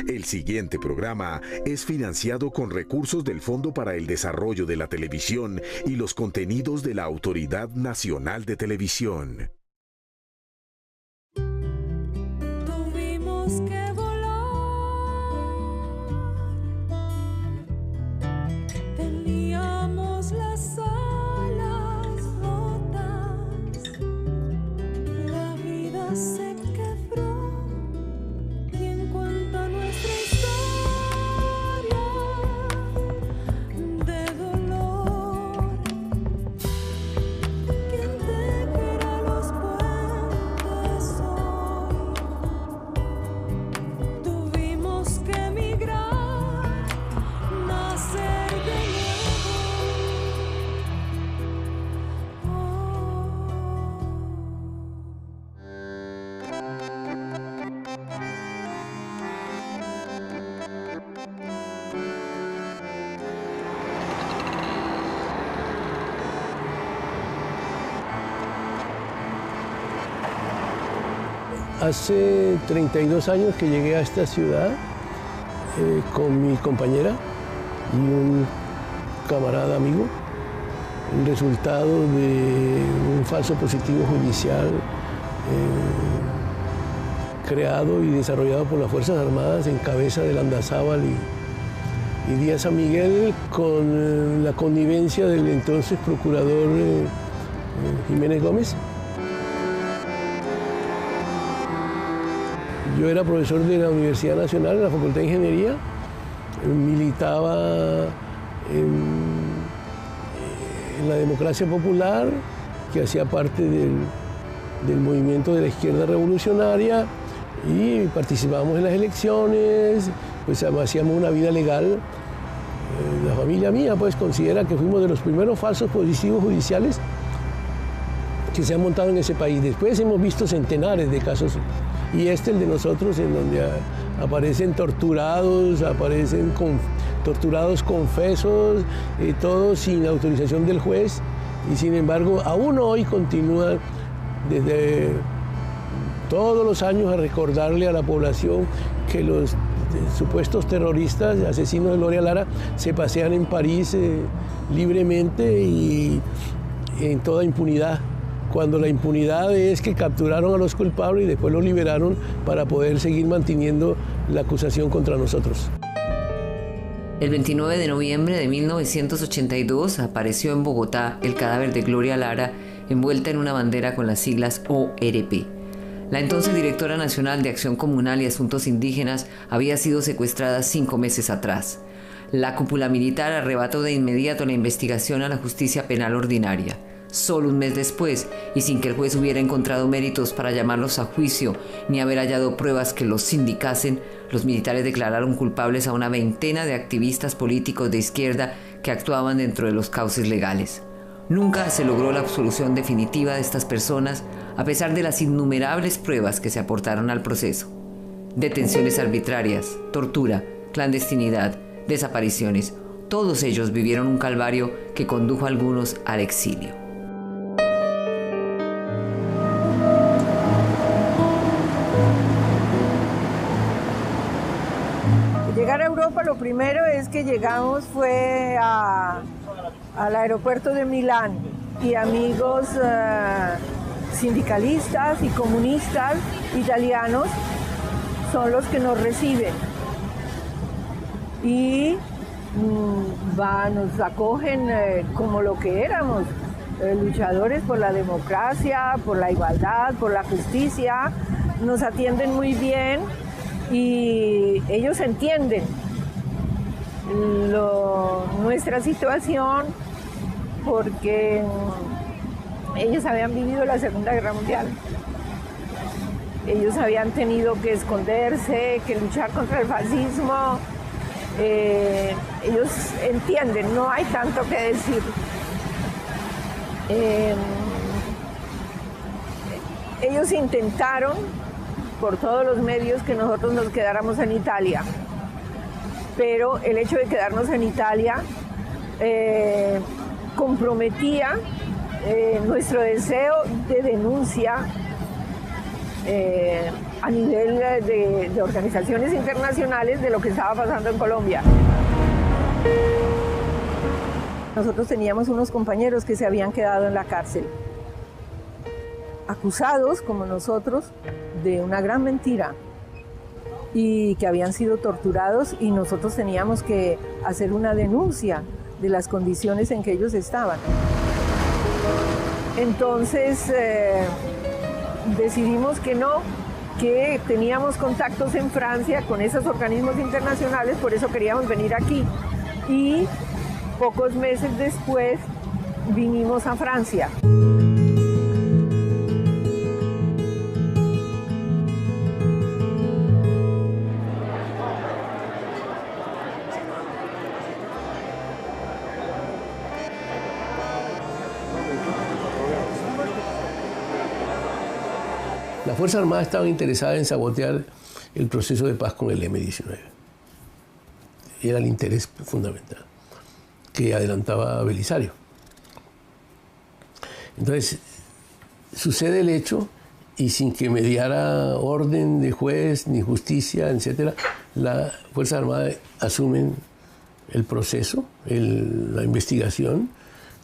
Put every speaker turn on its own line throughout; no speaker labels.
El siguiente programa es financiado con recursos del Fondo para el Desarrollo de la Televisión y los contenidos de la Autoridad Nacional de Televisión.
Tuvimos que volar, teníamos las alas rotas, la vida se quebró. ¿Quién cuenta nuestra historia de dolor? ¿Quién tejerá los puentes hoy? Tuvimos que emigrar, nacer de
Hace 32 años que llegué a esta ciudad con mi compañera y un camarada amigo, el resultado de un falso positivo judicial creado y desarrollado por las Fuerzas Armadas en cabeza de Landazábal y Díaz San Miguel, con la connivencia del entonces procurador Jiménez Gómez. Yo era profesor de la Universidad Nacional, en la Facultad de Ingeniería, militaba en la democracia popular, que hacía parte del movimiento de la izquierda revolucionaria, y participábamos en las elecciones, pues hacíamos una vida legal. La familia mía pues considera que fuimos de los primeros falsos positivos judiciales que se han montado en ese país. Después hemos visto centenares de casos, y el de nosotros, en donde aparecen torturados, torturados confesos, todos sin autorización del juez, y sin embargo aún hoy continúan desde todos los años a recordarle a la población que los supuestos terroristas, asesinos de Gloria Lara, se pasean en París libremente y en toda impunidad, cuando la impunidad es que capturaron a los culpables y después los liberaron para poder seguir manteniendo la acusación contra nosotros.
El 29 de noviembre de 1982 apareció en Bogotá el cadáver de Gloria Lara envuelta en una bandera con las siglas ORP. La entonces directora nacional de Acción Comunal y Asuntos Indígenas había sido secuestrada 5 meses atrás. La cúpula militar arrebató de inmediato la investigación a la justicia penal ordinaria. Solo un mes después, y sin que el juez hubiera encontrado méritos para llamarlos a juicio ni haber hallado pruebas que los sindicasen, los militares declararon culpables a una veintena de activistas políticos de izquierda que actuaban dentro de los cauces legales. Nunca se logró la absolución definitiva de estas personas, a pesar de las innumerables pruebas que se aportaron al proceso. Detenciones arbitrarias, tortura, clandestinidad, desapariciones, todos ellos vivieron un calvario que condujo a algunos al exilio.
Llegar a Europa, lo primero es que llegamos fue al aeropuerto de Milán, y amigos sindicalistas y comunistas italianos son los que nos reciben y nos acogen como lo que éramos, luchadores por la democracia, por la igualdad, por la justicia. Nos atienden muy bien y ellos entienden nuestra situación, porque ellos habían vivido la Segunda Guerra Mundial. Ellos habían tenido que esconderse, que luchar contra el fascismo. Ellos entienden, no hay tanto que decir. Ellos intentaron por todos los medios que nosotros nos quedáramos en Italia, pero el hecho de quedarnos en Italia comprometía nuestro deseo de denuncia a nivel de organizaciones internacionales de lo que estaba pasando en Colombia. Nosotros teníamos unos compañeros que se habían quedado en la cárcel, acusados como nosotros de una gran mentira y que habían sido torturados, y nosotros teníamos que hacer una denuncia de las condiciones en que ellos estaban. Entonces decidimos que no, que teníamos contactos en Francia con esos organismos internacionales, por eso queríamos venir aquí. Y pocos meses después vinimos a Francia.
Las Fuerzas Armadas estaban interesadas en sabotear el proceso de paz con el M-19. Era el interés fundamental que adelantaba Belisario. Entonces, sucede el hecho y sin que mediara orden de juez ni justicia, etc., las Fuerzas Armadas asumen el proceso, la investigación,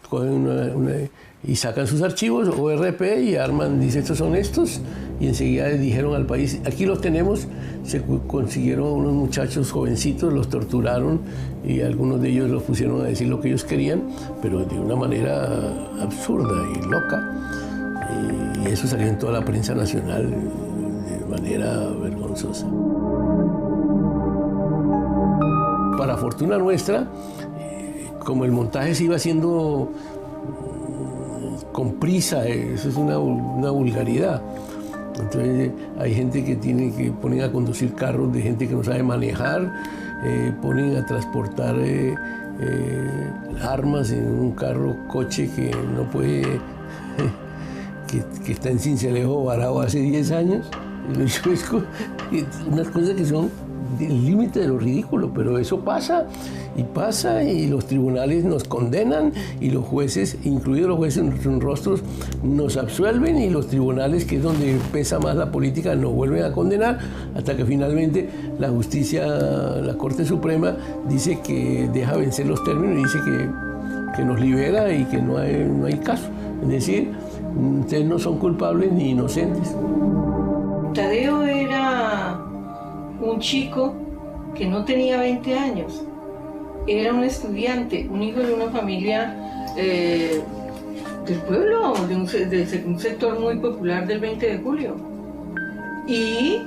cogen y sacan sus archivos, ORP, y arman, dice, estos son estos, y enseguida dijeron al país, aquí los tenemos. Se consiguieron unos muchachos jovencitos, los torturaron y algunos de ellos los pusieron a decir lo que ellos querían, pero de una manera absurda y loca, y eso salió en toda la prensa nacional de manera vergonzosa. Para fortuna nuestra, como el montaje se iba haciendo con prisa, eso es una vulgaridad. Entonces hay gente que ponen a conducir carros de gente que no sabe manejar, ponen a transportar armas en un coche que no puede, que está en Cincelejo varado hace 10 años. Unas cosas que son el límite de lo ridículo, pero eso pasa y los tribunales nos condenan y los jueces, incluidos los jueces en sus rostros, nos absuelven, y los tribunales, que es donde pesa más la política, nos vuelven a condenar, hasta que finalmente la justicia, la Corte Suprema, dice que deja vencer los términos y dice que nos libera y que no hay caso. Es decir, ustedes no son culpables ni inocentes.
Tadeo era un chico que no tenía 20 años. Era un estudiante, un hijo de una familia del pueblo, de un sector muy popular del 20 de julio. Y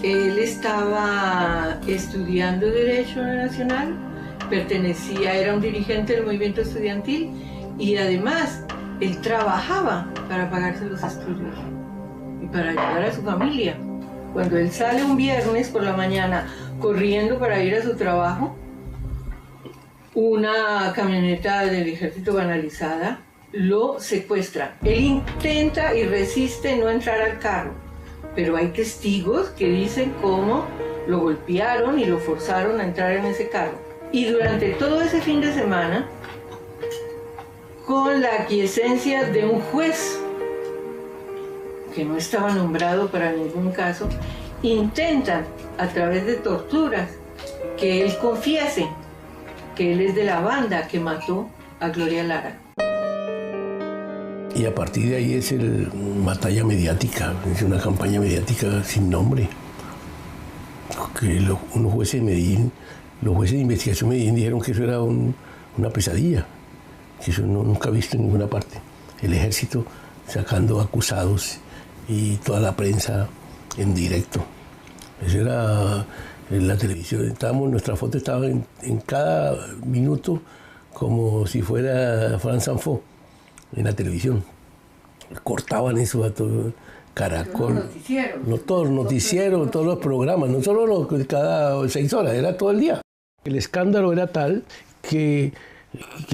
él estaba estudiando Derecho Nacional, era un dirigente del movimiento estudiantil, y además él trabajaba para pagarse los estudios y para ayudar a su familia. Cuando él sale un viernes por la mañana corriendo para ir a su trabajo, una camioneta del ejército banalizada lo secuestra. Él intenta y resiste no entrar al carro, pero hay testigos que dicen cómo lo golpearon y lo forzaron a entrar en ese carro. Y durante todo ese fin de semana, con la aquiescencia de un juez que no estaba nombrado para ningún caso, intentan a través de torturas que él confiese que él es de la banda que mató a Gloria Lara.
Y a partir de ahí es una batalla mediática, es una campaña mediática sin nombre. Que unos jueces de Medellín, los jueces de investigación de Medellín dijeron que eso era una pesadilla, que eso nunca visto en ninguna parte. El ejército sacando acusados y toda la prensa en directo. Eso era en la televisión. Nuestra foto estaba en cada minuto como si fuera France Info en la televisión. Cortaban eso a todo, Caracol. Todos los noticieros, todos los programas, no solo cada 6 horas, era todo el día. El escándalo era tal que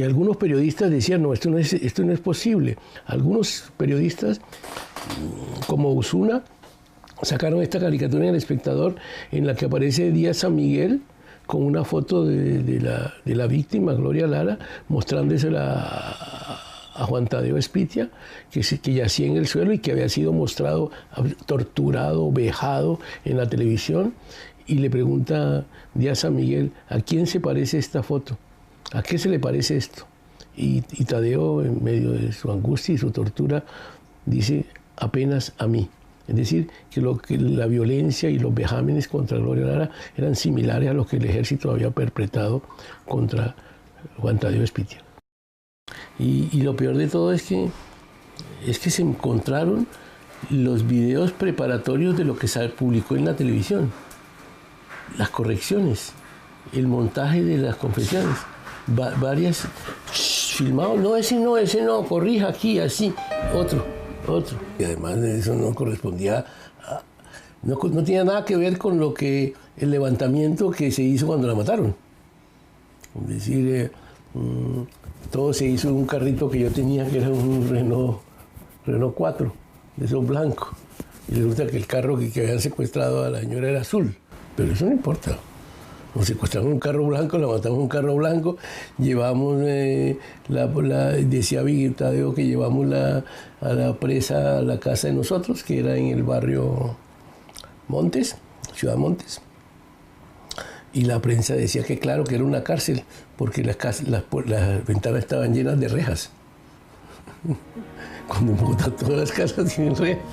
algunos periodistas decían, no, esto no es posible. Algunos periodistas, como Osuna, sacaron esta caricatura en El Espectador en la que aparece Díaz San Miguel con una foto de la víctima, Gloria Lara, mostrándosela a Juan Tadeo Espitia, que yacía en el suelo y que había sido mostrado, torturado, vejado en la televisión, y le pregunta Díaz a Miguel, ¿a quién se parece esta foto? ¿A qué se le parece esto? Y Tadeo, en medio de su angustia y su tortura, dice, apenas a mí. Es decir, que la violencia y los vejámenes contra Gloria Lara eran similares a los que el ejército había perpetrado contra Juan Tadeo Espitia. Y lo peor de todo es que se encontraron los videos preparatorios de lo que se publicó en la televisión, las correcciones, el montaje de las confesiones, varias filmados, no, ese no, corrija aquí, así, otro. Y además eso no correspondía, no tenía nada que ver con lo que el levantamiento que se hizo cuando la mataron. Es decir, todo se hizo en un carrito que yo tenía, que era un Renault 4, de esos blancos. Y resulta que el carro que habían secuestrado a la señora era azul. Pero eso no importa. Nos secuestramos un carro blanco, la matamos un carro blanco, llevamos, decía Tadeo que llevamos a la presa a la casa de nosotros, que era en el barrio Montes, Ciudad Montes. Y la prensa decía que claro, que era una cárcel, porque las ventanas estaban llenas de rejas. Cuando en Bogotá todas las casas tienen rejas.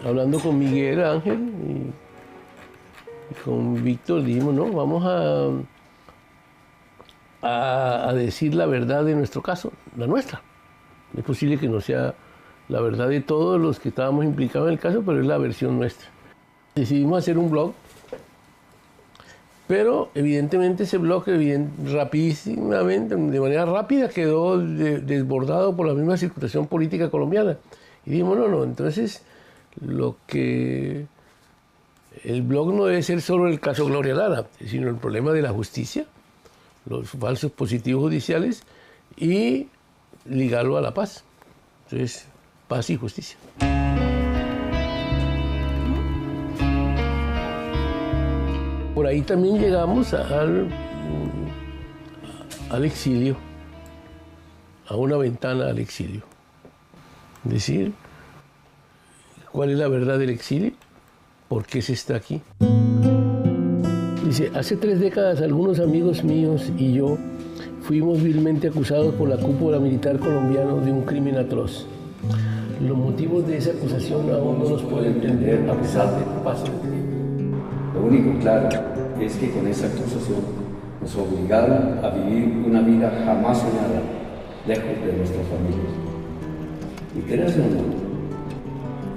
Hablando con Miguel Ángel y con Víctor, dijimos, no, vamos a decir la verdad de nuestro caso, la nuestra. Es posible que no sea la verdad de todos los que estábamos implicados en el caso, pero es la versión nuestra. Decidimos hacer un blog, pero evidentemente ese blog rapidísimamente, de manera rápida, quedó desbordado por la misma situación política colombiana. Y dijimos, no, entonces el blog no debe ser solo el caso Gloria Lara, sino el problema de la justicia, los falsos positivos judiciales, y ligarlo a la paz. Entonces, paz y justicia. Por ahí también llegamos al exilio, a una ventana al exilio. Es decir, ¿cuál es la verdad del exilio? ¿Por qué se está aquí? Dice, hace 3 décadas algunos amigos míos y yo fuimos vilmente acusados por la cúpula militar colombiana de un crimen atroz. Los motivos de esa acusación aún no los puedo entender a pesar del paso del tiempo.
Lo único claro es que con esa acusación nos obligaron a vivir una vida jamás soñada, lejos de nuestras familias. Y creas o no,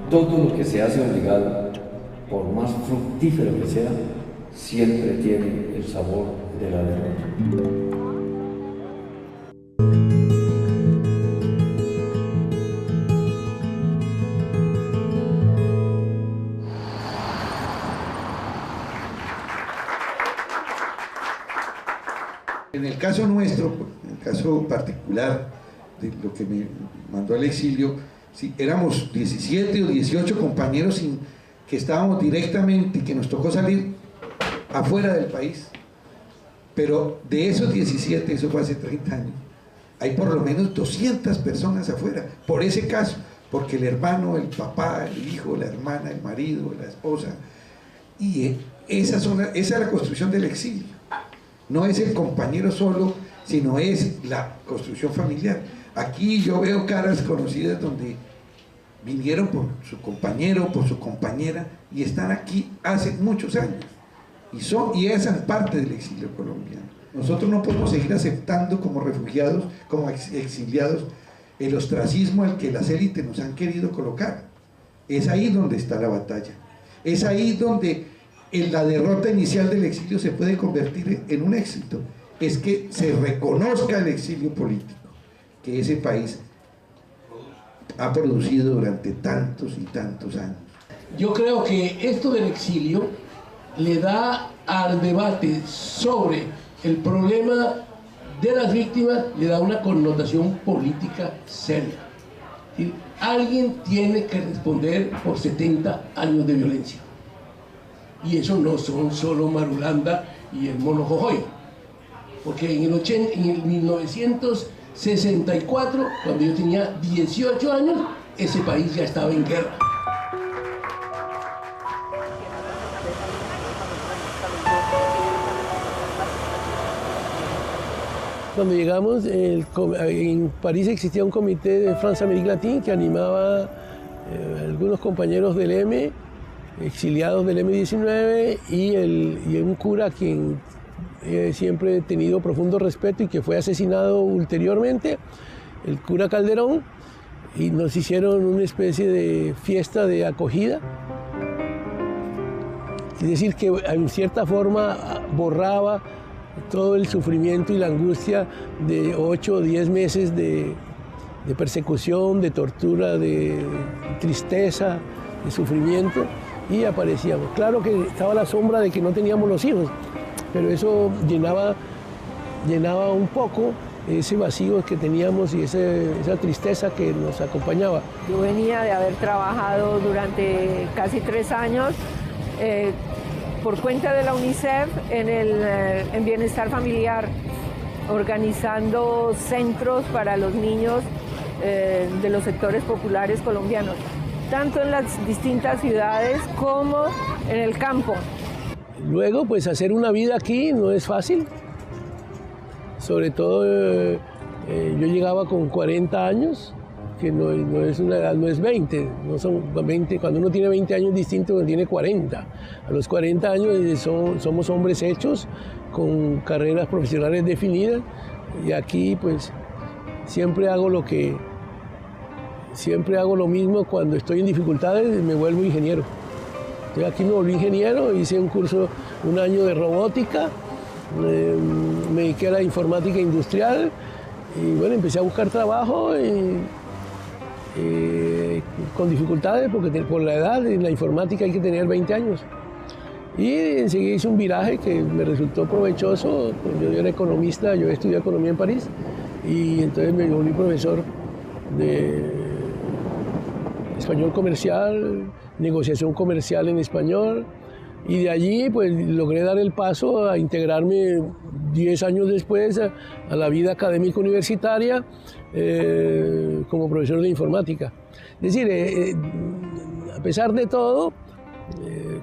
todo lo que se hace obligado, por más fructífero que sea, siempre tiene el sabor de la derrota.
En el caso nuestro, en el caso particular de lo que me mandó al exilio, sí, éramos 17 o 18 compañeros que estábamos directamente y que nos tocó salir afuera del país. Pero de esos 17, eso fue hace 30 años, hay por lo menos 200 personas afuera, por ese caso, porque el hermano, el papá, el hijo, la hermana, el marido, la esposa, y esa es la construcción del exilio. No es el compañero solo, sino es la construcción familiar. Aquí yo veo caras conocidas donde vinieron por su compañero, por su compañera, y están aquí hace muchos años. Y hacen parte del exilio colombiano. Nosotros no podemos seguir aceptando como refugiados, como exiliados, el ostracismo al que las élites nos han querido colocar. Es ahí donde está la batalla. Es ahí donde la derrota inicial del exilio se puede convertir en un éxito. Es que se reconozca el exilio político que ese país ha producido durante tantos y tantos años.
Yo creo que esto del exilio le da al debate sobre el problema de las víctimas, le da una connotación política seria. alguien tiene que responder por 70 años de violencia. Y eso no son solo Marulanda y el Mono Jojoy. Porque en el 1964, cuando yo tenía 18 años, ese país ya estaba en guerra. Cuando llegamos, en París existía un comité de France-Amérique Latine que animaba a algunos compañeros del M, exiliados del M-19, y un cura a quien siempre he tenido profundo respeto y que fue asesinado ulteriormente, el cura Calderón, y nos hicieron una especie de fiesta de acogida. Es decir, que en cierta forma borraba todo el sufrimiento y la angustia de 8 o 10 meses de persecución, de tortura, de tristeza, de sufrimiento, y aparecíamos. Claro que estaba la sombra de que no teníamos los hijos, pero eso llenaba un poco ese vacío que teníamos y esa tristeza que nos acompañaba.
Yo venía de haber trabajado durante casi 3 años por cuenta de la UNICEF en bienestar familiar, organizando centros para los niños de los sectores populares colombianos, tanto en las distintas ciudades como en el campo.
Luego, pues hacer una vida aquí no es fácil. Sobre todo, yo llegaba con 40 años, que no es una edad, no es 20, no son 20, cuando uno tiene 20 años distinto cuando tiene 40. A los 40 años somos hombres hechos, con carreras profesionales definidas, y aquí pues siempre hago lo mismo. Cuando estoy en dificultades me vuelvo ingeniero. Entonces aquí me volví ingeniero, hice un curso, 1 año de robótica, me dediqué a la informática industrial y bueno, empecé a buscar trabajo con dificultades porque por la edad en la informática hay que tener 20 años. Y enseguida hice un viraje que me resultó provechoso. Yo era economista, yo estudié economía en París y entonces me volví profesor de español comercial, negociación comercial en español, y de allí pues logré dar el paso a integrarme 10 años después a la vida académica universitaria como profesor de informática. Es decir, a pesar de todo,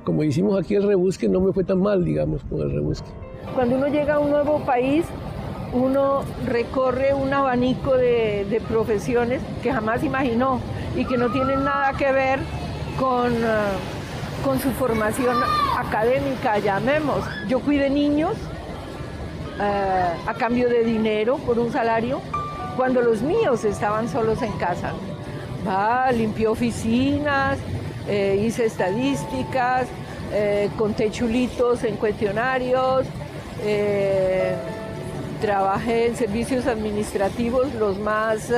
como hicimos aquí el rebusque, no me fue tan mal, digamos, con el rebusque.
Cuando uno llega a un nuevo país, uno recorre un abanico de profesiones que jamás imaginó y que no tienen nada que ver con su formación académica, llamemos. Yo cuidé niños a cambio de dinero por un salario cuando los míos estaban solos en casa. Limpié oficinas, hice estadísticas, conté chulitos en cuestionarios, trabajé en servicios administrativos los más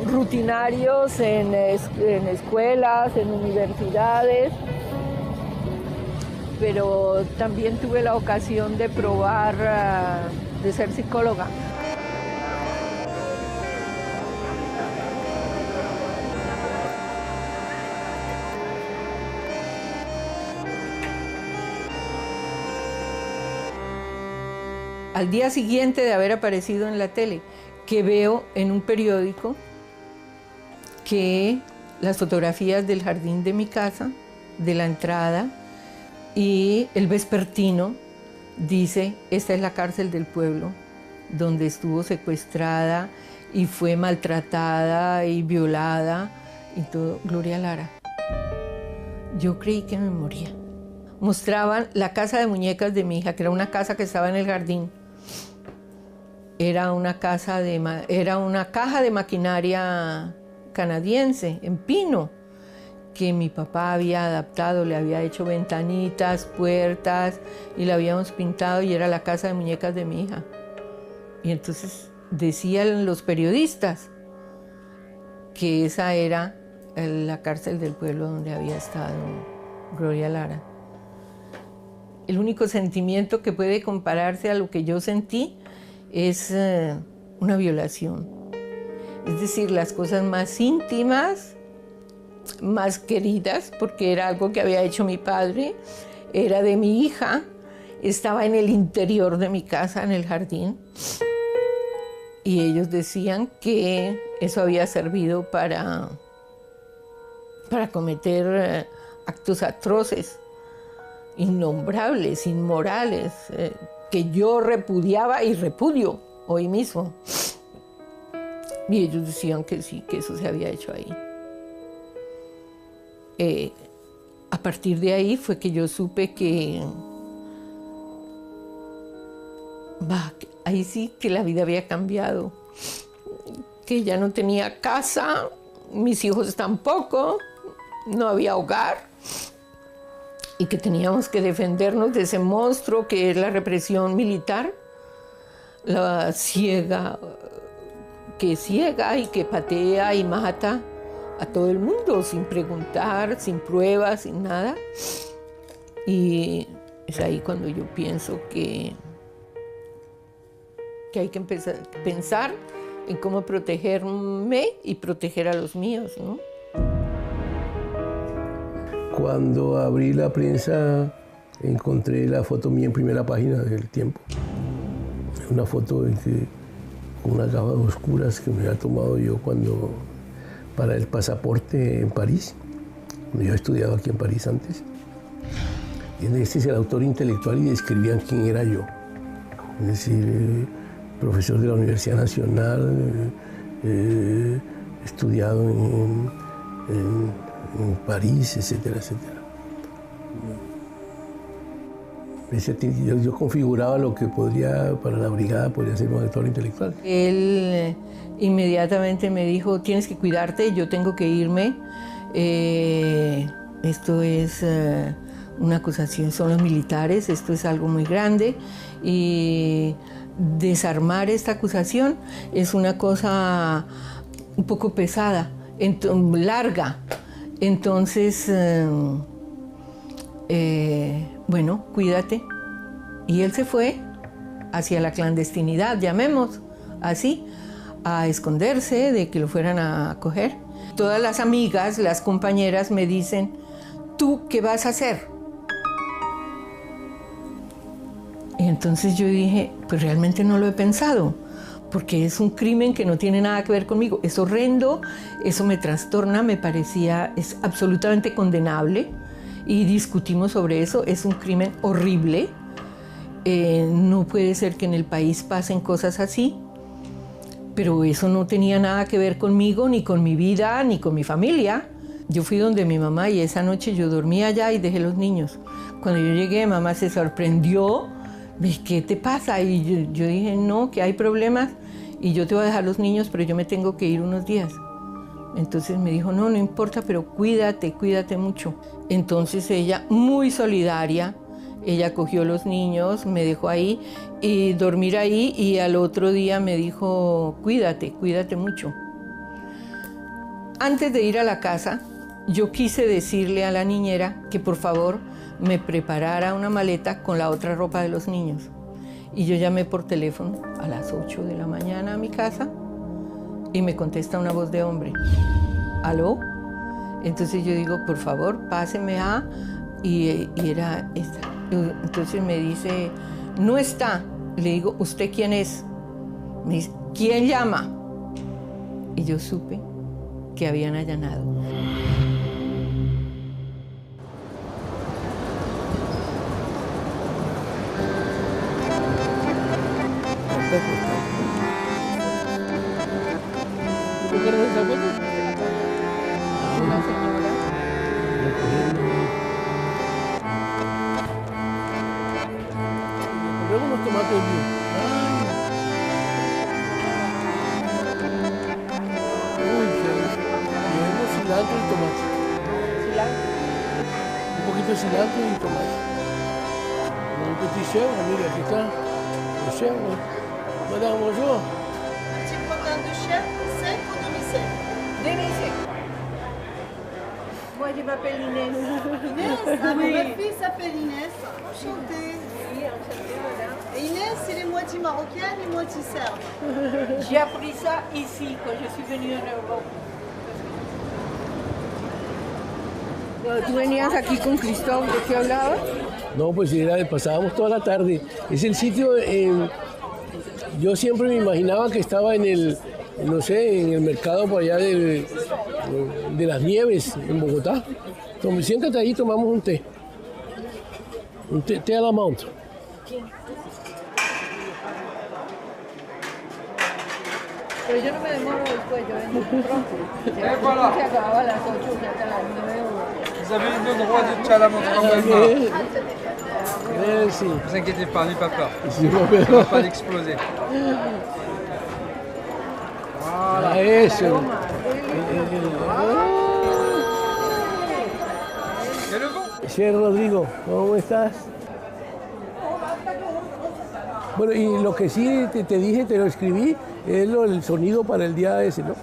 rutinarios en escuelas, en universidades, pero también tuve la ocasión de probar de ser psicóloga. Al día siguiente de haber aparecido en la tele, que veo en un periódico que las fotografías del jardín de mi casa, de la entrada, y el vespertino dice: esta es la cárcel del pueblo, donde estuvo secuestrada y fue maltratada y violada y todo, Gloria Lara. Yo creí que me moría. Mostraban la casa de muñecas de mi hija, que era una casa que estaba en el jardín. Era una caja de maquinaria canadiense, en pino, que mi papá había adaptado, le había hecho ventanitas, puertas, y la habíamos pintado, y era la casa de muñecas de mi hija. Y entonces decían los periodistas que esa era la cárcel del pueblo donde había estado Gloria Lara. El único sentimiento que puede compararse a lo que yo sentí es una violación. Es decir, las cosas más íntimas, más queridas, porque era algo que había hecho mi padre, era de mi hija, estaba en el interior de mi casa, en el jardín, y ellos decían que eso había servido para cometer actos atroces, innombrables, inmorales, que yo repudiaba y repudio hoy mismo. Y ellos decían que sí, que eso se había hecho ahí. A partir de ahí fue que yo supe que ahí sí que la vida había cambiado, que ya no tenía casa, mis hijos tampoco, no había hogar, y que teníamos que defendernos de ese monstruo que es la represión militar, la ciega, que ciega y que patea y mata a todo el mundo sin preguntar, sin pruebas, sin nada. Y es ahí cuando yo pienso que hay que empezar a pensar en cómo protegerme y proteger a los míos, ¿no?
Cuando abrí la prensa encontré la foto mía en primera página del Tiempo. Una foto con unas gafas oscuras que me había tomado yo para el pasaporte en París, cuando yo he estudiado aquí en París antes. Y este es el autor intelectual y describían quién era yo. Es decir, profesor de la Universidad Nacional, estudiado en París, etcétera, etcétera. Yo configuraba lo que para la brigada podría ser un autor intelectual.
Él inmediatamente me dijo, tienes que cuidarte, yo tengo que irme. Esto es una acusación, son los militares, esto es algo muy grande. Y desarmar esta acusación es una cosa un poco pesada, larga. Entonces, bueno, cuídate. Y él se fue hacia la clandestinidad, llamemos así, a esconderse de que lo fueran a coger. Todas las amigas, las compañeras me dicen, ¿tú qué vas a hacer? Y entonces yo dije, pues realmente no lo he pensado, porque es un crimen que no tiene nada que ver conmigo. Es horrendo, eso me trastorna, me parecía, es absolutamente condenable. Y discutimos sobre eso, es un crimen horrible. No puede ser que en el país pasen cosas así, pero eso no tenía nada que ver conmigo, ni con mi vida, ni con mi familia. Yo fui donde mi mamá y esa noche yo dormí allá y dejé los niños. Cuando yo llegué, mamá se sorprendió. ¿Qué te pasa? Y yo dije, no, que hay problemas y yo te voy a dejar los niños, pero yo me tengo que ir unos días. Entonces me dijo, no importa, pero cuídate mucho. Entonces ella, muy solidaria, ella cogió los niños, me dejó ahí y dormir ahí, y al otro día me dijo, cuídate mucho. Antes de ir a la casa, yo quise decirle a la niñera que por favor me preparara una maleta con la otra ropa de los niños. Y yo llamé por teléfono a las 8 de la mañana a mi casa y me contesta una voz de hombre. ¿Aló? Entonces yo digo, por favor, páseme a... Y era esta. Entonces me dice, no está. Le digo, ¿usted quién es? Me dice, ¿quién llama? Y yo supe que habían allanado. Una señora.
Luego unos tomates bien. Uy, llevamos cilantro y tomate.
¿Cilantro?
Un poquito de cilantro y tomate. Un petit chèvre, mira, aquí está. Le chèvre. Madame, bonjour.
Petit potin de chèvre, sec ou demi-sec?
Demi-sec. Moi, je m'appelle Inès.
Inès, ma fille s'appelle Inès. Enchantée.
Oui, enchantée, madame.
Et Inès, c'est les moitiés moitié marocaine et moitié serbe.
J'ai appris ça ici, quand je suis venue en Europe.
¿Tú venías aquí con Cristóbal? ¿De qué hablabas?
No, pues pasábamos toda la tarde. Es el sitio, yo siempre me imaginaba que estaba en el, no sé, en el mercado por allá de las Nieves, en Bogotá. Entonces, siéntate ahí y tomamos un té. Un té a la Mount.
Pero yo no me demoro después, yo vengo pronto. Se acababa a las 8, ya hasta las 9 o...
Vous avez le droit de tchà la montre quand même.
Merci.
Ne vous inquiétez pas, n'ayez pas peur.
Sí,
On ne va pas l'exploser.
Ah, eso.
Et le vent.
Che, Rodrigo, ¿cómo estás? Bueno, y lo que sí te dije, te lo escribí, es el sonido para el día ese, ¿no?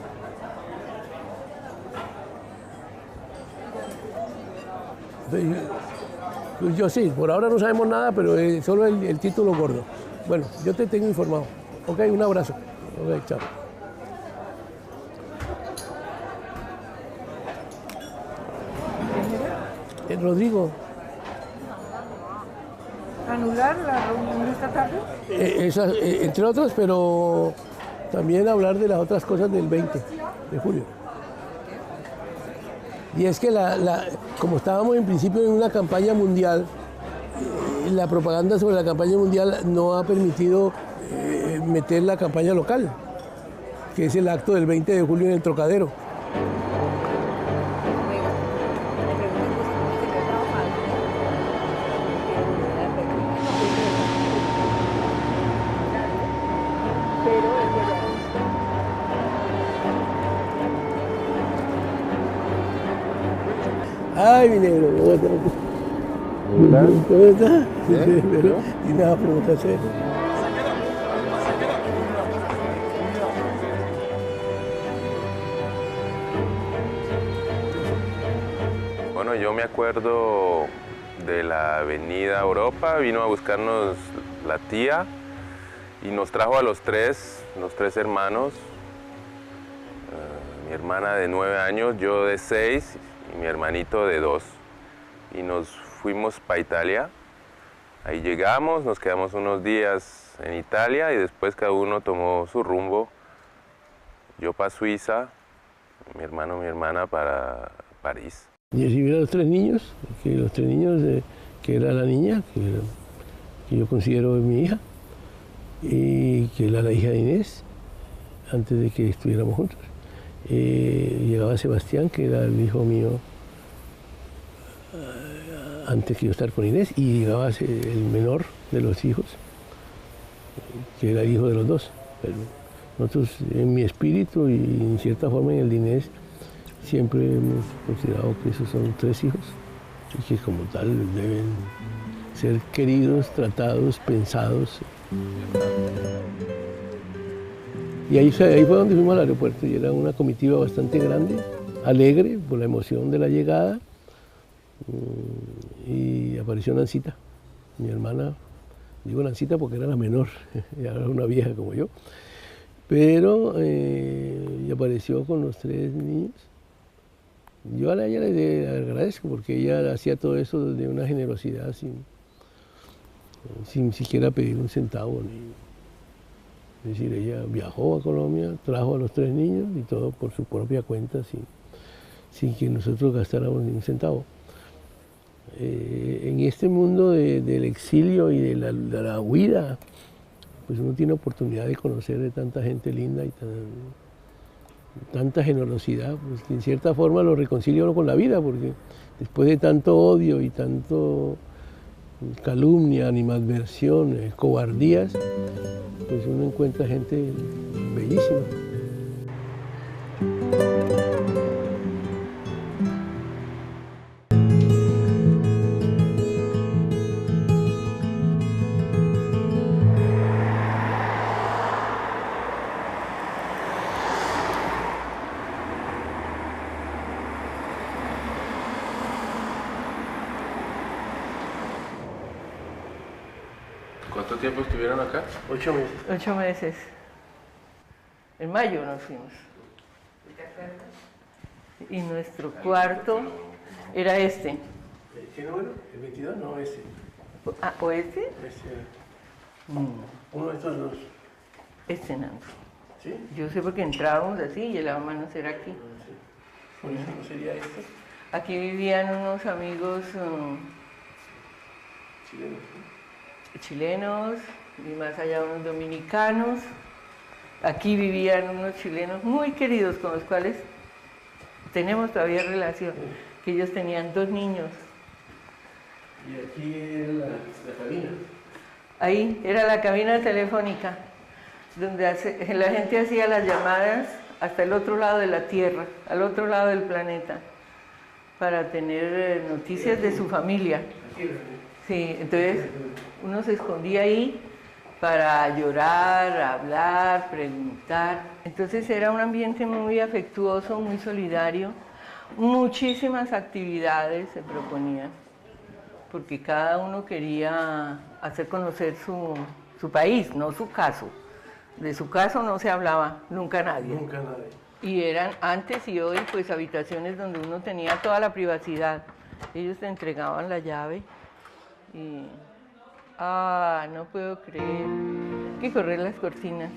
Yo sí, por ahora no sabemos nada, pero solo el título gordo. Bueno, yo te tengo informado. Ok, un abrazo. Ok, chao. Rodrigo.
¿Anular la reunión de esta tarde?
Entre otras, pero también hablar de las otras cosas del 20 de julio. Y es que como estábamos en principio en una campaña mundial, la propaganda sobre la campaña mundial no ha permitido meter la campaña local, que es el acto del 20 de julio en el Trocadero. Ay, mi negro, ¿cómo estás? ¿Cómo estás? Y nada, pregunta seria.
Bueno, yo me acuerdo de la avenida Europa, vino a buscarnos la tía y nos trajo a los tres hermanos, mi hermana de 9 años, yo de 6 y mi hermanito de 2. Y nos fuimos para Italia. Ahí llegamos, nos quedamos unos días en Italia y después cada uno tomó su rumbo. Yo para Suiza, mi hermano, mi hermana para París.
Y recibir a los 3 niños, que era la niña, que yo considero mi hija, y que era la hija de Inés, antes de que estuviéramos juntos. Llegaba Sebastián, que era el hijo mío antes que yo estar con Inés, y llegaba el menor de los hijos, que era el hijo de los dos. Pero nosotros, en mi espíritu y en cierta forma en el de Inés, siempre hemos considerado que esos son 3 hijos y que como tal deben ser queridos, tratados, pensados. Y ahí fue donde fuimos al aeropuerto y era una comitiva bastante grande, alegre por la emoción de la llegada. Y apareció Nancita, mi hermana, digo Nancita porque era la menor, era una vieja como yo, pero y apareció con los 3 niños. Yo a ella le agradezco porque ella hacía todo eso de una generosidad sin siquiera pedir un centavo. Es decir, ella viajó a Colombia, trajo a los 3 niños y todo por su propia cuenta, sin que nosotros gastáramos ni un centavo. En este mundo del exilio y de la huida, pues uno tiene oportunidad de conocer de tanta gente linda y tanta generosidad, pues que en cierta forma lo reconcilia uno con la vida, porque después de tanto odio y tanto calumnia, animadversión, cobardías, pues uno encuentra gente bellísima.
¿Cuánto tiempo estuvieron acá?
8 meses.
8 meses. En mayo nos fuimos. Y nuestro cuarto era este.
¿Qué número? ¿El 22? No, ese.
Ah, ¿o este?
Ese. Uno de estos dos.
Este no.
¿Sí?
Yo sé porque entrábamos así y el lavamanos era aquí.
Por eso no sería este.
Aquí vivían unos amigos chilenos y más allá unos dominicanos. Aquí vivían unos chilenos muy queridos con los cuales tenemos todavía relación, que ellos tenían 2 niños.
Y aquí era la cabina.
Ahí era la cabina telefónica, donde la gente hacía las llamadas hasta el otro lado de la Tierra, al otro lado del planeta, para tener noticias de su familia. Sí, entonces uno se escondía ahí para llorar, hablar, preguntar. Entonces era un ambiente muy afectuoso, muy solidario. Muchísimas actividades se proponían, porque cada uno quería hacer conocer su país, no su caso. De su caso no se hablaba nunca nadie.
Nunca nadie.
Y eran antes y hoy pues habitaciones donde uno tenía toda la privacidad. Ellos te entregaban la llave y... Ah, no puedo creer. Hay que correr las cortinas.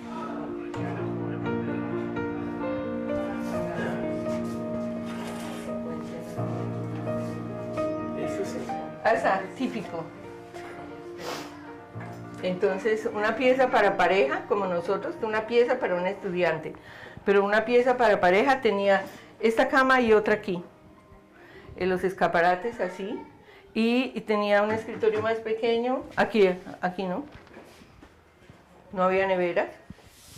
Eso sí.
Asa, típico. Entonces, una pieza para pareja, como nosotros, una pieza para un estudiante. Pero una pieza para pareja tenía esta cama y otra aquí. En los escaparates así. Y tenía un escritorio más pequeño, aquí no. No había neveras.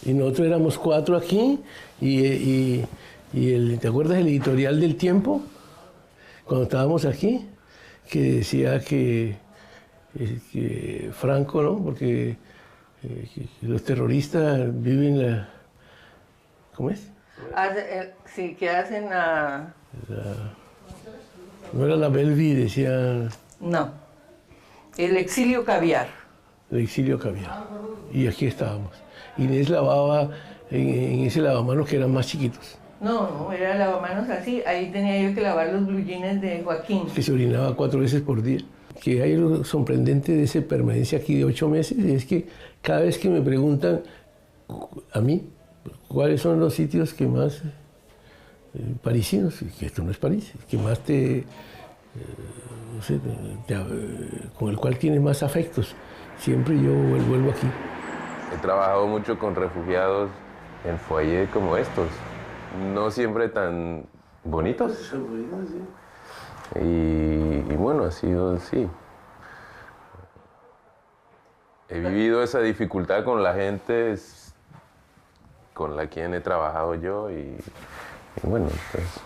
Y nosotros éramos 4 aquí, ¿te acuerdas el editorial del Tiempo? Cuando estábamos aquí, que decía que Franco, ¿no? Porque los terroristas viven ¿cómo es?
Sí, que hacen la...
No era la Bellevue, decían...
No, el exilio caviar.
El exilio caviar. Y aquí estábamos. Inés lavaba en ese lavamanos que eran más chiquitos.
No, era lavamanos así. Ahí tenía yo que lavar los blue jeans de Joaquín.
Que se orinaba 4 veces por día. Que hay lo sorprendente de esa permanencia aquí de 8 meses es que cada vez que me preguntan a mí cuáles son los sitios que más... parisinos, que esto no es París, que más no sé, con el cual tienes más afectos. Siempre yo vuelvo aquí.
He trabajado mucho con refugiados en foyers como estos, no siempre tan bonitos. Y bueno, ha sido así. He vivido esa dificultad con la gente con la quien he trabajado yo y bueno, es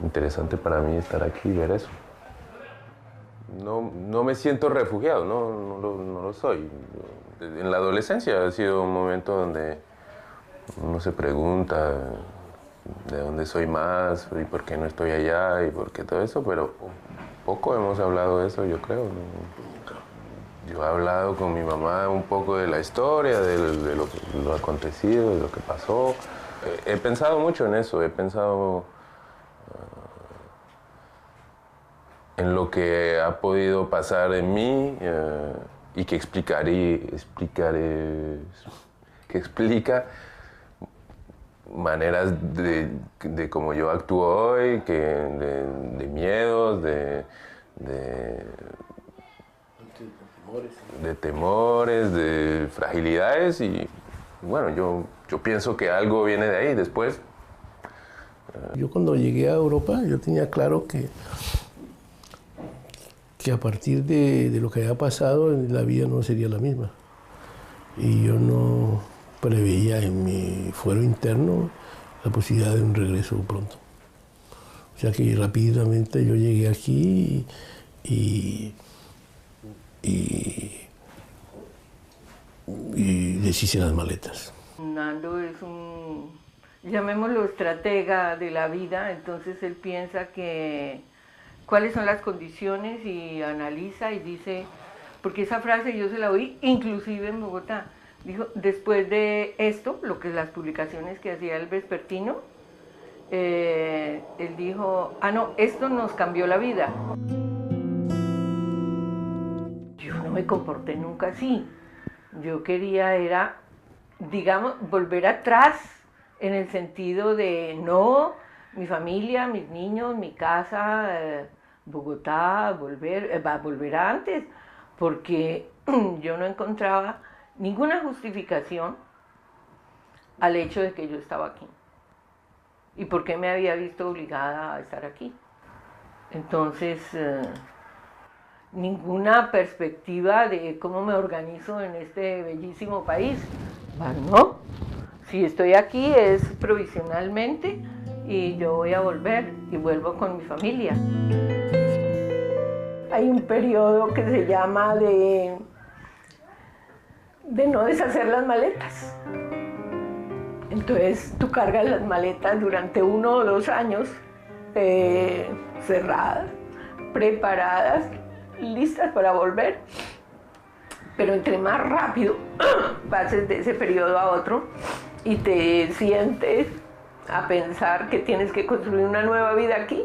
interesante para mí estar aquí y ver eso. No me siento refugiado, no lo soy. En la adolescencia ha sido un momento donde uno se pregunta de dónde soy más y por qué no estoy allá y por qué todo eso, pero poco hemos hablado de eso, yo creo. Yo he hablado con mi mamá un poco de la historia, de lo acontecido, de lo que pasó. He pensado mucho en eso, he pensado en lo que ha podido pasar en mí y que que explica maneras de cómo yo actúo hoy, de miedos, de temores, de fragilidades y bueno, yo pienso que algo viene de ahí después.
Yo cuando llegué a Europa, yo tenía claro que a partir de lo que había pasado, la vida no sería la misma. Y yo no preveía en mi fuero interno la posibilidad de un regreso pronto. O sea que rápidamente yo llegué aquí y deshice las maletas.
Nando es llamémoslo estratega de la vida, entonces él piensa que cuáles son las condiciones y analiza y dice, porque esa frase yo se la oí inclusive en Bogotá. Dijo, después de esto, lo que las publicaciones que hacía el vespertino, él dijo, ah no, esto nos cambió la vida. Yo no me comporté nunca así. Yo quería era, digamos, volver atrás en el sentido de no, mi familia, mis niños, mi casa, Bogotá, volver antes, porque yo no encontraba ninguna justificación al hecho de que yo estaba aquí y por qué me había visto obligada a estar aquí. Entonces, ninguna perspectiva de cómo me organizo en este bellísimo país. No, si estoy aquí es provisionalmente y yo voy a volver y vuelvo con mi familia. Hay un periodo que se llama de no deshacer las maletas. Entonces tú cargas las maletas durante 1 o 2 años cerradas, preparadas, listas para volver. Pero entre más rápido pases de ese periodo a otro y te sientes a pensar que tienes que construir una nueva vida aquí,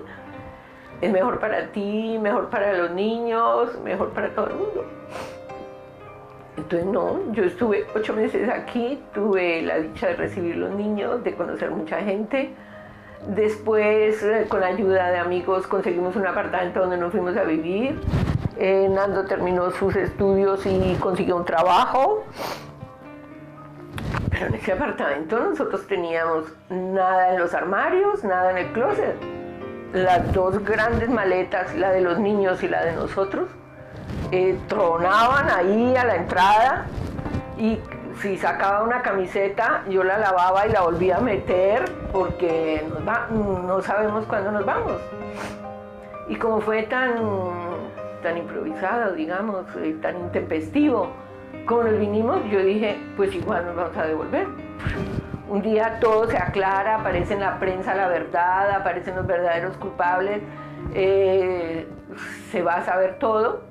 es mejor para ti, mejor para los niños, mejor para todo el mundo. Entonces no, yo estuve 8 meses aquí, tuve la dicha de recibir los niños, de conocer mucha gente. Después, con ayuda de amigos, conseguimos un apartamento donde nos fuimos a vivir. Nando terminó sus estudios y consiguió un trabajo. Pero en ese apartamento nosotros teníamos nada en los armarios, nada en el closet. Las 2 grandes maletas, la de los niños y la de nosotros, tronaban ahí a la entrada y si sacaba una camiseta yo la lavaba y la volvía a meter porque no sabemos cuándo nos vamos. Y como fue tan improvisado, digamos, tan intempestivo, como nos vinimos, yo dije, pues igual nos vamos a devolver. Un día todo se aclara, aparece en la prensa la verdad, aparecen los verdaderos culpables, se va a saber todo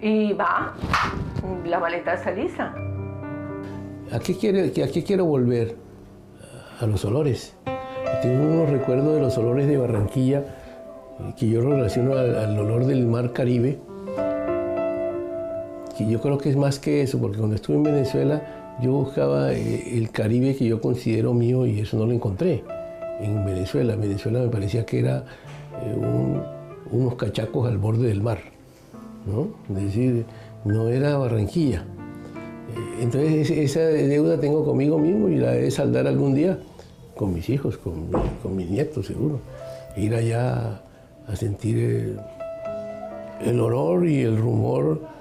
y la maleta está lista.
¿A qué quiero volver? A los olores. Tengo unos recuerdos de los olores de Barranquilla que yo relaciono al olor del mar Caribe, que yo creo que es más que eso, porque cuando estuve en Venezuela yo buscaba el Caribe que yo considero mío y eso no lo encontré en Venezuela. En Venezuela me parecía que era unos cachacos al borde del mar, ¿no? Es decir, no era Barranquilla. Entonces esa deuda tengo conmigo mismo y la he de saldar algún día con mis hijos, con mis nietos seguro. Ir allá a sentir el olor y el rumor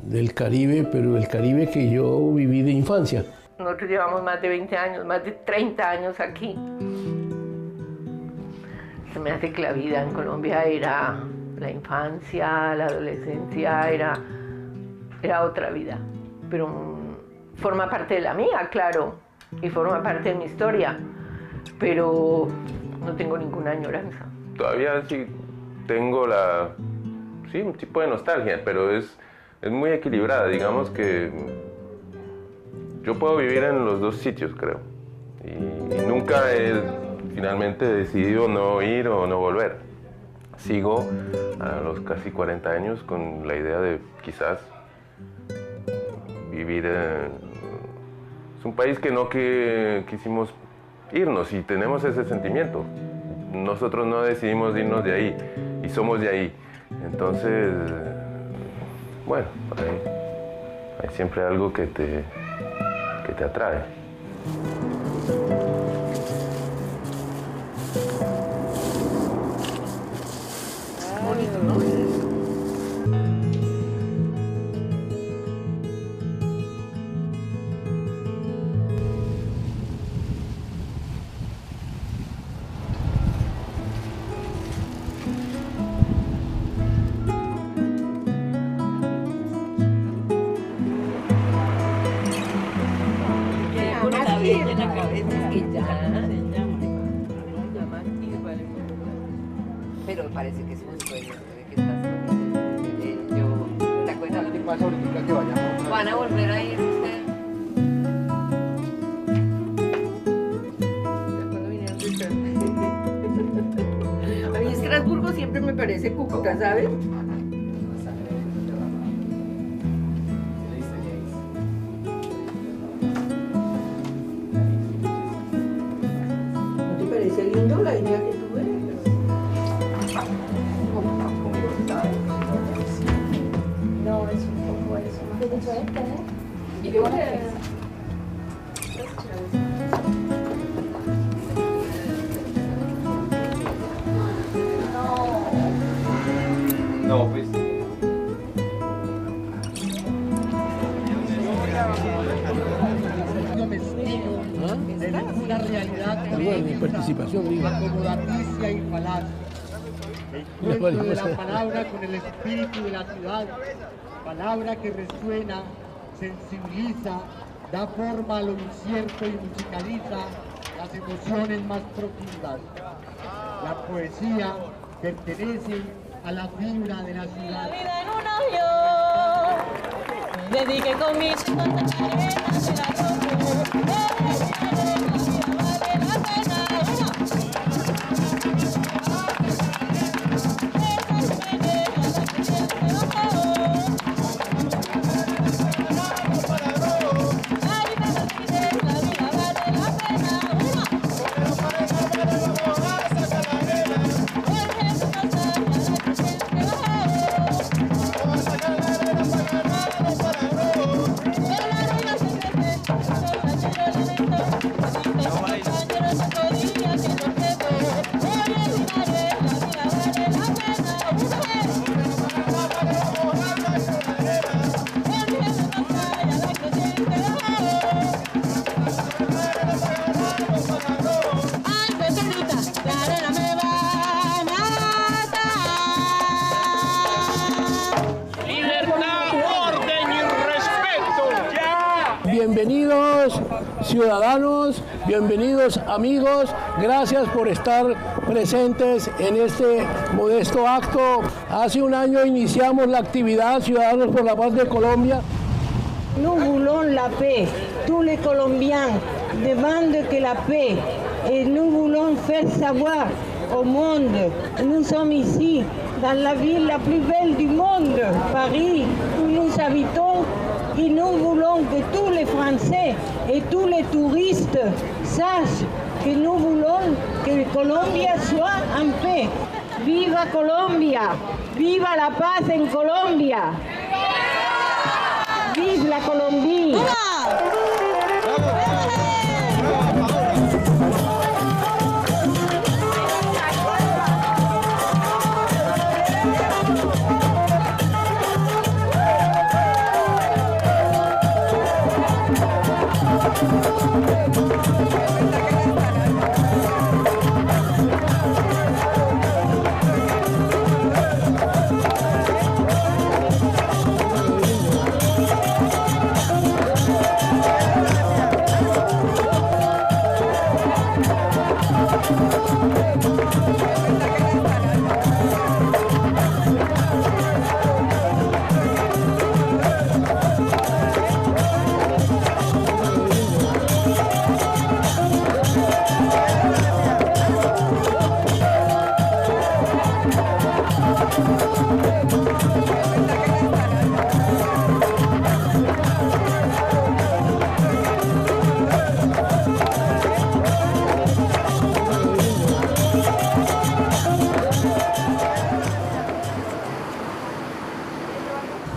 del Caribe, pero el Caribe que yo viví de infancia.
Nosotros llevamos más de 20 años, más de 30 años aquí. Se me hace que la vida en Colombia era la infancia, la adolescencia, era otra vida. Pero forma parte de la mía, claro, y forma parte de mi historia, pero no tengo ninguna añoranza.
Todavía sí tengo un tipo de nostalgia, pero es muy equilibrada. Digamos que yo puedo vivir en los 2 sitios, creo, y nunca he finalmente decidido no ir o no volver. Sigo a los casi 40 años con la idea de quizás vivir es un país que quisimos irnos y tenemos ese sentimiento. Nosotros no decidimos irnos de ahí y somos de ahí. Entonces, bueno, hay siempre algo que te atrae.
Bonito, ¿no?
Pero parece que es muy bueno, que estás con yo, ¿te acuerdas?
más ahorita que vayamos.
¿Van a volver a ir ustedes?
A mí Estrasburgo siempre me parece Cúcuta, ¿sabes? ¿No te parece lindo la idea que tuve?
No, es un poco eso. ¿Qué diferente,
¿Y qué bueno?
No, pues.
Una realidad
Bueno, mi participación, digo.
acomodaticia y falaz. El encuentro de la palabra con el espíritu de la ciudad, palabra que resuena, sensibiliza, da forma a lo incierto y musicaliza las emociones más profundas. La poesía pertenece a la fibra de la ciudad.
Vida en un avión, dediqué con mis
Bienvenidos ciudadanos, bienvenidos amigos, gracias por estar presentes en este modesto acto. Hace un año iniciamos la actividad Ciudadanos por la Paz de Colombia.
Nous voulons la paix, tous les Colombiens demandent que la paix et nous voulons faire savoir au monde, nous sommes ici dans la ville la plus belle du monde, Paris, où nous habitons. Et nous voulons que tous les Français et tous les touristes sachent que nous voulons que Colombia soit en paix. ¡Viva Colombia! ¡Viva la paz en Colombia! ¡Viva la Colombia!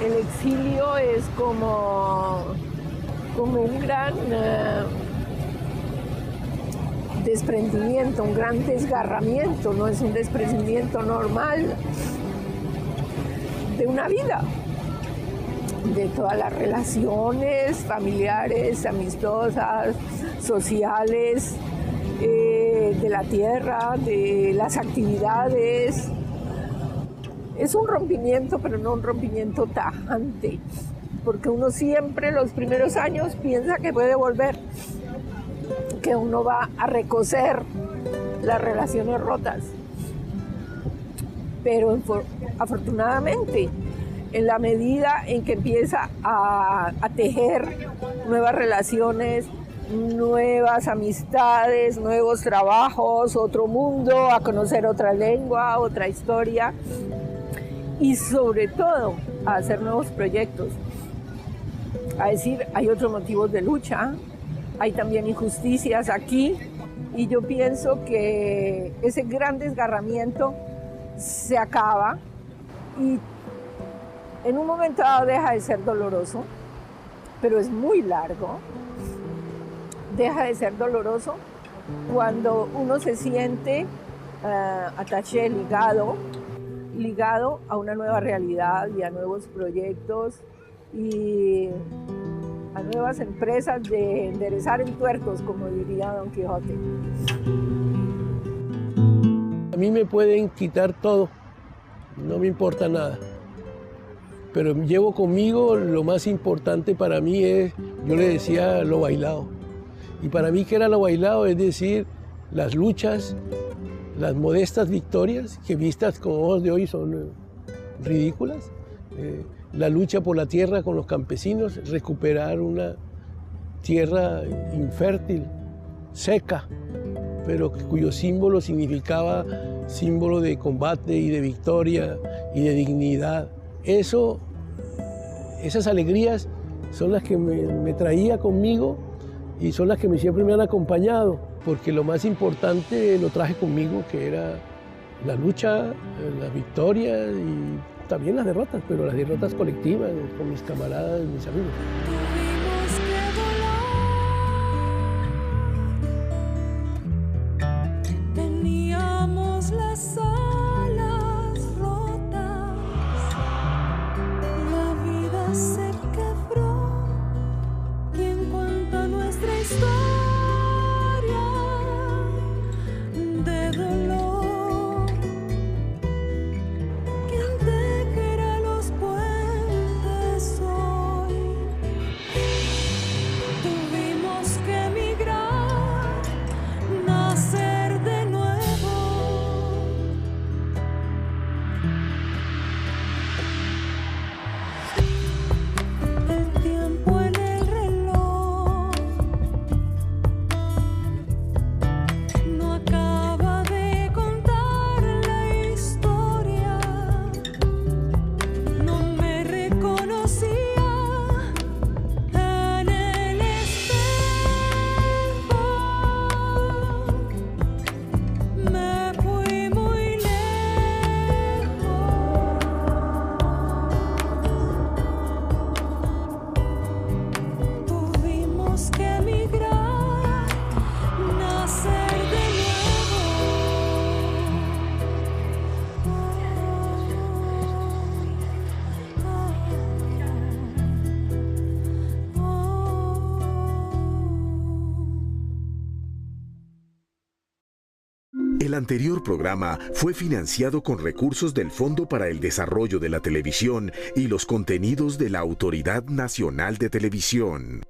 El exilio es como un gran desprendimiento, un gran desgarramiento, no es un desprendimiento normal de una vida, de todas las relaciones familiares, amistosas, sociales, de la tierra, de las actividades. Es un rompimiento, pero no un rompimiento tajante, porque uno siempre los primeros años piensa que puede volver, que uno va a recoser las relaciones rotas. Pero afortunadamente en la medida en que empieza a tejer nuevas relaciones, nuevas amistades, nuevos trabajos, otro mundo, a conocer otra lengua, otra historia y sobre todo a hacer nuevos proyectos. A decir, hay otros motivos de lucha, hay también injusticias aquí y yo pienso que ese gran desgarramiento se acaba y en un momento dado deja de ser doloroso, pero es muy largo. Deja de ser doloroso cuando uno se siente attaché, ligado a una nueva realidad y a nuevos proyectos y a nuevas empresas de enderezar entuertos, como diría Don Quijote.
A mí me pueden quitar todo, no me importa nada, pero llevo conmigo lo más importante para mí es, yo le decía, lo bailado. Y para mí, ¿qué era lo bailado? Es decir, las luchas, las modestas victorias, que vistas con ojos de hoy son ridículas. La lucha por la tierra con los campesinos, recuperar una tierra infértil, seca, pero cuyo símbolo significaba símbolo de combate y de victoria y de dignidad. Esas alegrías son las que me traía conmigo y son las que siempre me han acompañado, porque lo más importante lo traje conmigo, que era la lucha, las victorias y también las derrotas, pero las derrotas colectivas con mis camaradas, mis amigos.
Teníamos las alas rotas, la vida se quebró. ¿Quién cuenta nuestra historia de dolor? ¿Quién tejerá los puentes hoy? Tuvimos que emigrar, nacer de nuevo. El tiempo en el reloj no acaba de contar la historia. No me reconocía en el espejo. Me fui muy lejos. Tuvimos que emigrar, nacer de
El anterior programa fue financiado con recursos del Fondo para el Desarrollo de la Televisión y los contenidos de la Autoridad Nacional de Televisión.